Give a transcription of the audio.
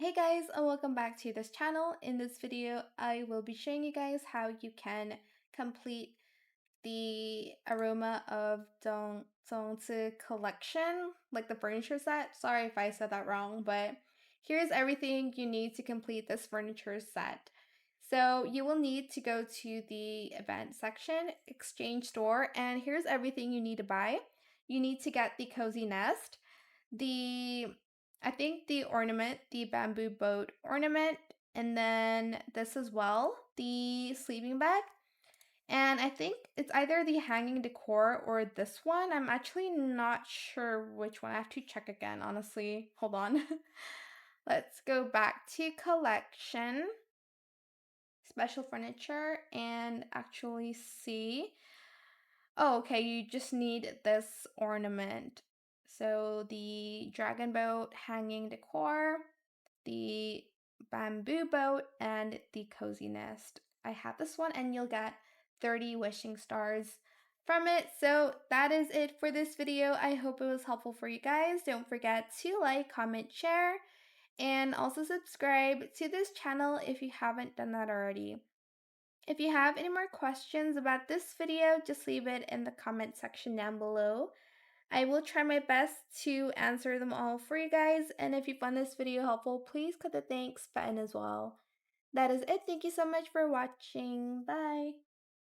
Hey guys, and welcome back to this channel. In this video, I will be showing you guys how you can complete the Aroma of Zongzi collection, like the furniture set. Sorry if I said that wrong, but here's everything you need to complete this furniture set. So you will need to go to the event section, exchange store, and here's everything you need to buy. You need to get the cozy nest, the I think the ornament, the bamboo boat ornament, and then this as well, the sleeping bag. And I think it's either the hanging decor or this one. I'm actually not sure which one. I have to check again, honestly. Hold on. Let's go back to collection, special furniture, and actually see. Oh, okay, you just need this ornament. So the dragon boat hanging decor, the bamboo boat, and the cozy nest. I have this one, and you'll get 30 wishing stars from it. So that is it for this video. I hope it was helpful for you guys. Don't forget to like, comment, share, and also subscribe to this channel if you haven't done that already. If you have any more questions about this video, just leave it in the comment section down below. I will try my best to answer them all for you guys, and if you found this video helpful, please click the thanks button as well. That is it. Thank you so much for watching. Bye!